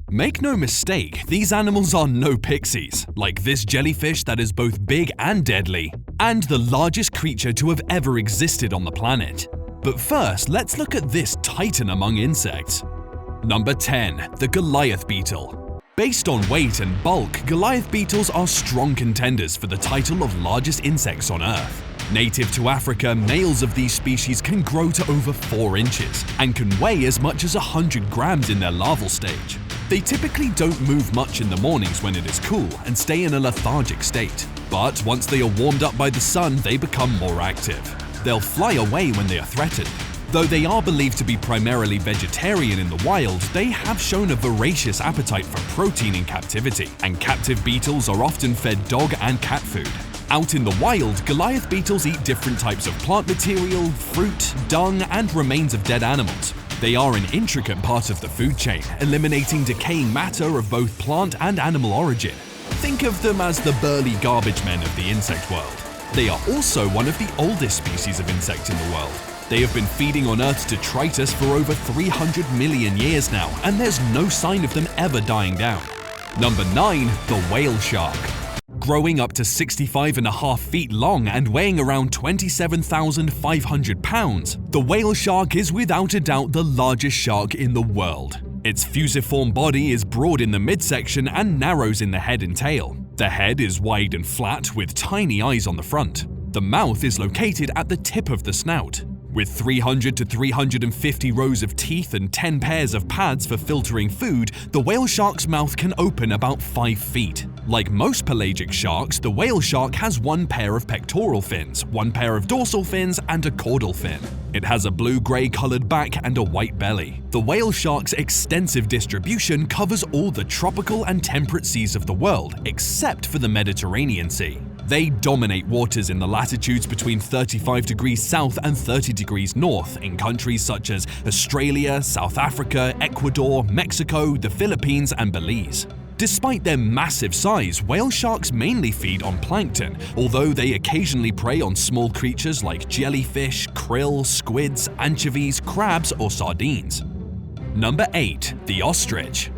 Make no mistake, these animals are no pixies, like this jellyfish that is both big and deadly, and the largest creature to have ever existed on the planet. But first, let's look at this titan among insects. Number 10. The Goliath beetle. Based on weight and bulk, Goliath beetles are strong contenders for the title of largest insects on Earth. Native to Africa, males of these species can grow to over 4 inches and can weigh as much as 100 grams in their larval stage. They typically don't move much in the mornings when it is cool and stay in a lethargic state. But once they are warmed up by the sun, they become more active. They'll fly away when they are threatened. Though they are believed to be primarily vegetarian in the wild, they have shown a voracious appetite for protein in captivity, and captive beetles are often fed dog and cat food. Out in the wild, Goliath beetles eat different types of plant material, fruit, dung, and remains of dead animals. They are an intricate part of the food chain, eliminating decaying matter of both plant and animal origin. Think of them as the burly garbage men of the insect world. They are also one of the oldest species of insect in the world. They have been feeding on Earth's detritus for over 300 million years now, and there's no sign of them ever dying down. Number 9. The whale shark. Growing up to 65.5 feet long and weighing around 27,500 pounds, the whale shark is without a doubt the largest shark in the world. Its fusiform body is broad in the midsection and narrows in the head and tail. The head is wide and flat with tiny eyes on the front. The mouth is located at the tip of the snout. With 300 to 350 rows of teeth and 10 pairs of pads for filtering food, the whale shark's mouth can open about 5 feet. Like most pelagic sharks, the whale shark has 1 pair of pectoral fins, 1 pair of dorsal fins, and a caudal fin. It has a blue-gray colored back and a white belly. The whale shark's extensive distribution covers all the tropical and temperate seas of the world, except for the Mediterranean Sea. They dominate waters in the latitudes between 35 degrees south and 30 degrees north in countries such as Australia, South Africa, Ecuador, Mexico, the Philippines, and Belize. Despite their massive size, whale sharks mainly feed on plankton, although they occasionally prey on small creatures like jellyfish, krill, squids, anchovies, crabs, or sardines. Number 8. The ostrich.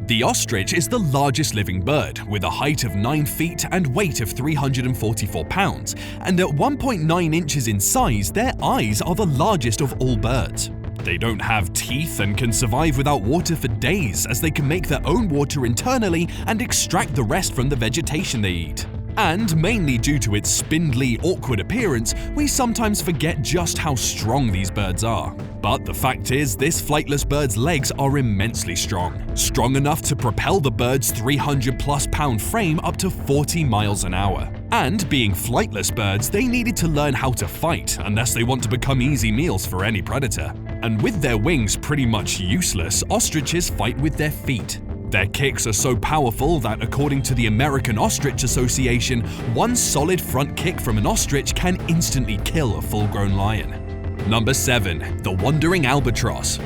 The ostrich is the largest living bird, with a height of 9 feet and weight of 344 pounds, and at 1.9 inches in size, their eyes are the largest of all birds. They don't have teeth and can survive without water for days, as they can make their own water internally and extract the rest from the vegetation they eat. And mainly due to its spindly, awkward appearance, we sometimes forget just how strong these birds are. But the fact is, this flightless bird's legs are immensely strong enough to propel the bird's 300+ pound frame up to 40 miles an hour. And being flightless birds, they needed to learn how to fight unless they want to become easy meals for any predator. And with their wings pretty much useless, ostriches fight with their feet. Their kicks are so powerful that, according to the American Ostrich Association, 1 solid front kick from an ostrich can instantly kill a full-grown lion. Number 7. The wandering albatross.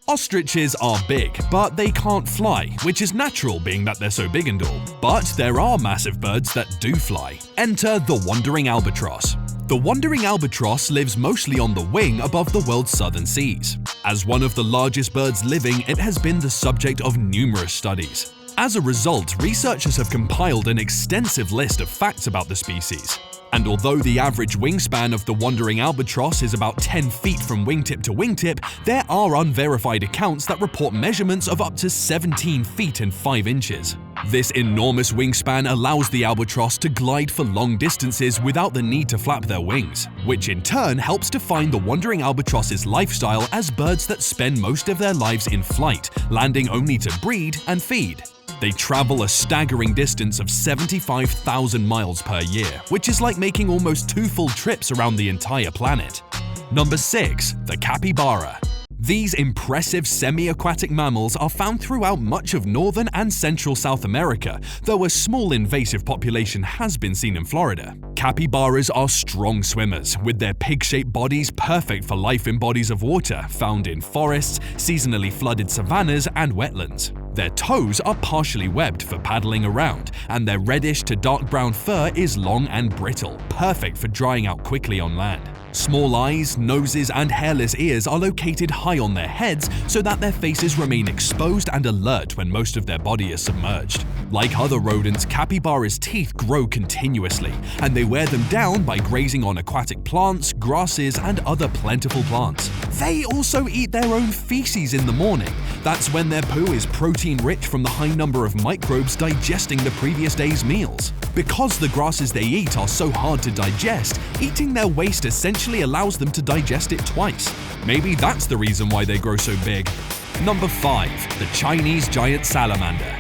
Ostriches are big, but they can't fly, which is natural being that they're so big and all. But there are massive birds that do fly. Enter the wandering albatross. The wandering albatross lives mostly on the wing above the world's southern seas. As one of the largest birds living, it has been the subject of numerous studies. As a result, researchers have compiled an extensive list of facts about the species. And although the average wingspan of the wandering albatross is about 10 feet from wingtip to wingtip, there are unverified accounts that report measurements of up to 17 feet and 5 inches. This enormous wingspan allows the albatross to glide for long distances without the need to flap their wings, which in turn helps define the wandering albatross's lifestyle as birds that spend most of their lives in flight, landing only to breed and feed. They travel a staggering distance of 75,000 miles per year, which is like making almost 2 full trips around the entire planet. Number 6. The capybara. These impressive semi-aquatic mammals are found throughout much of northern and central South America, though a small invasive population has been seen in Florida. Capybaras are strong swimmers, with their pig-shaped bodies perfect for life in bodies of water found in forests, seasonally flooded savannas, and wetlands. Their toes are partially webbed for paddling around, and their reddish to dark brown fur is long and brittle, perfect for drying out quickly on land. Small eyes, noses, and hairless ears are located high on their heads so that their faces remain exposed and alert when most of their body is submerged. Like other rodents, capybara's teeth grow continuously, and they wear them down by grazing on aquatic plants, grasses, and other plentiful plants. They also eat their own feces in the morning. That's when their poo is protein-rich from the high number of microbes digesting the previous day's meals. Because the grasses they eat are so hard to digest, eating their waste essentially allows them to digest it twice. Maybe that's the reason why they grow so big. Number 5. The Chinese giant salamander.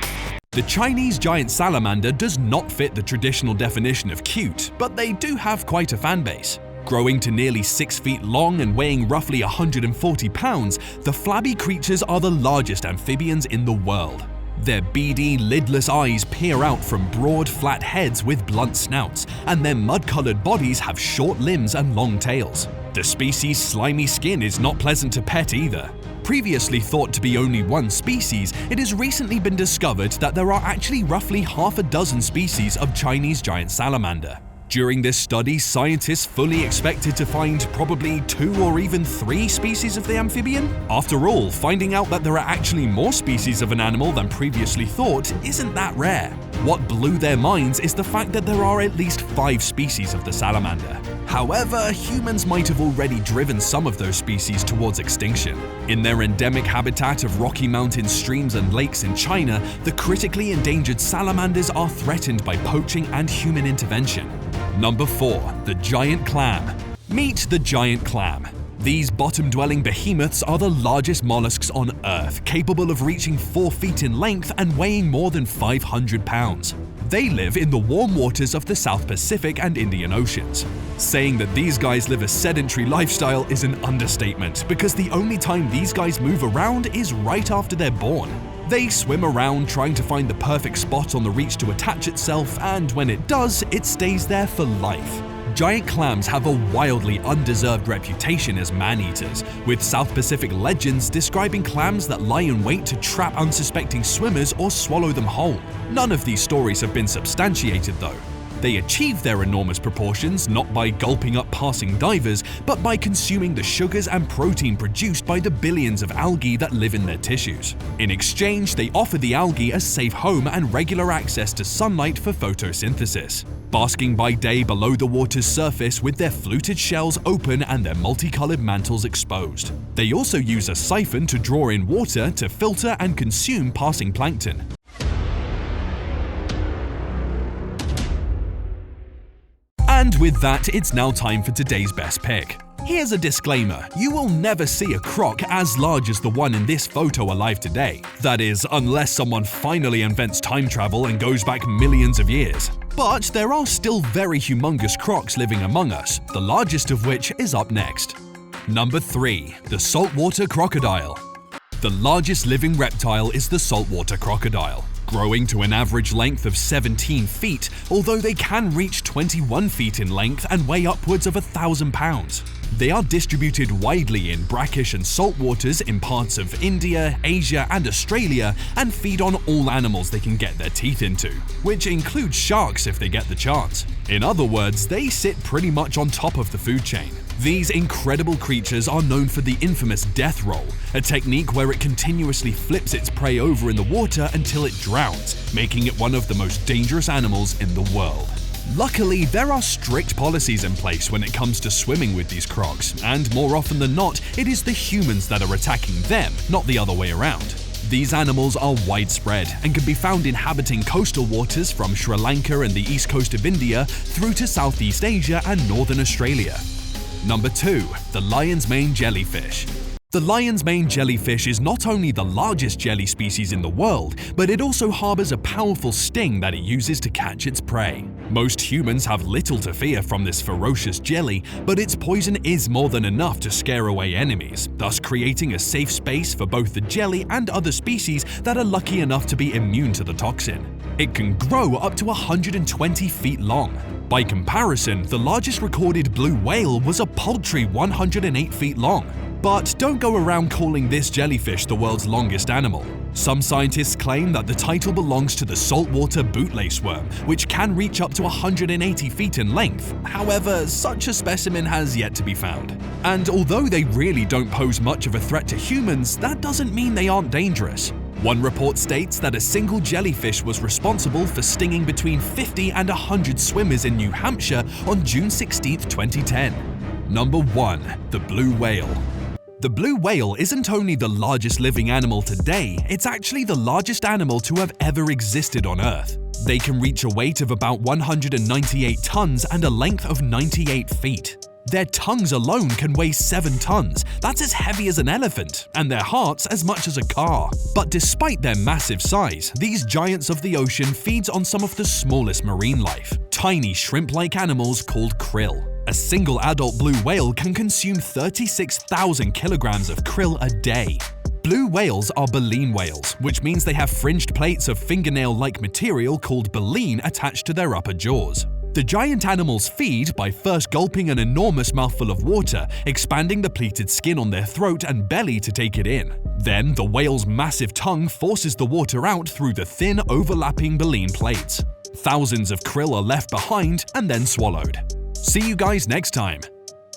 The Chinese giant salamander does not fit the traditional definition of cute, but they do have quite a fan base. Growing to nearly 6 feet long and weighing roughly 140 pounds, the flabby creatures are the largest amphibians in the world. Their beady, lidless eyes peer out from broad, flat heads with blunt snouts, and their mud-colored bodies have short limbs and long tails. The species' slimy skin is not pleasant to pet either. Previously thought to be only one species, it has recently been discovered that there are actually roughly half a dozen species of Chinese giant salamander. During this study, scientists fully expected to find probably 2 or even 3 species of the amphibian. After all, finding out that there are actually more species of an animal than previously thought isn't that rare. What blew their minds is the fact that there are at least 5 species of the salamander. However, humans might have already driven some of those species towards extinction. In their endemic habitat of Rocky Mountain streams and lakes in China, the critically endangered salamanders are threatened by poaching and human intervention. Number 4. The giant clam. Meet the giant clam. These bottom-dwelling behemoths are the largest mollusks on Earth, capable of reaching 4 feet in length and weighing more than 500 pounds. They live in the warm waters of the South Pacific and Indian Oceans. Saying that these guys live a sedentary lifestyle is an understatement, because the only time these guys move around is right after they're born. They swim around trying to find the perfect spot on the reach to attach itself, and when it does, it stays there for life. Giant clams have a wildly undeserved reputation as man-eaters, with South Pacific legends describing clams that lie in wait to trap unsuspecting swimmers or swallow them whole. None of these stories have been substantiated though. They achieve their enormous proportions not by gulping up passing divers, but by consuming the sugars and protein produced by the billions of algae that live in their tissues. In exchange, they offer the algae a safe home and regular access to sunlight for photosynthesis. Basking by day below the water's surface with their fluted shells open and their multicolored mantles exposed. They also use a siphon to draw in water to filter and consume passing plankton. And with that, it's now time for today's best pick. Here's a disclaimer, you will never see a croc as large as the one in this photo alive today. That is, unless someone finally invents time travel and goes back millions of years. But there are still very humongous crocs living among us, the largest of which is up next. Number 3. The saltwater crocodile. The largest living reptile is the saltwater crocodile, growing to an average length of 17 feet, although they can reach 21 feet in length and weigh upwards of 1,000 pounds. They are distributed widely in brackish and salt waters in parts of India, Asia, and Australia, and feed on all animals they can get their teeth into, which includes sharks if they get the chance. In other words, they sit pretty much on top of the food chain. These incredible creatures are known for the infamous death roll, a technique where it continuously flips its prey over in the water until it drowns, making it one of the most dangerous animals in the world. Luckily, there are strict policies in place when it comes to swimming with these crocs, and more often than not, it is the humans that are attacking them, not the other way around. These animals are widespread and can be found inhabiting coastal waters from Sri Lanka and the east coast of India through to Southeast Asia and northern Australia. Number 2. The lion's mane jellyfish. The lion's mane jellyfish is not only the largest jelly species in the world, but it also harbors a powerful sting that it uses to catch its prey. Most humans have little to fear from this ferocious jelly, but its poison is more than enough to scare away enemies, thus creating a safe space for both the jelly and other species that are lucky enough to be immune to the toxin. It can grow up to 120 feet long. By comparison, the largest recorded blue whale was a paltry 108 feet long. But don't go around calling this jellyfish the world's longest animal. Some scientists claim that the title belongs to the saltwater bootlace worm, which can reach up to 180 feet in length. However, such a specimen has yet to be found. And although they really don't pose much of a threat to humans, that doesn't mean they aren't dangerous. One report states that a single jellyfish was responsible for stinging between 50 and 100 swimmers in New Hampshire on June 16, 2010. Number 1. The blue whale. The blue whale isn't only the largest living animal today, it's actually the largest animal to have ever existed on Earth. They can reach a weight of about 198 tons and a length of 98 feet. Their tongues alone can weigh 7 tons, that's as heavy as an elephant, and their hearts as much as a car. But despite their massive size, these giants of the ocean feed on some of the smallest marine life, tiny shrimp-like animals called krill. A single adult blue whale can consume 36,000 kilograms of krill a day. Blue whales are baleen whales, which means they have fringed plates of fingernail-like material called baleen attached to their upper jaws. The giant animals feed by first gulping an enormous mouthful of water, expanding the pleated skin on their throat and belly to take it in. Then, the whale's massive tongue forces the water out through the thin, overlapping baleen plates. Thousands of krill are left behind and then swallowed. See you guys next time!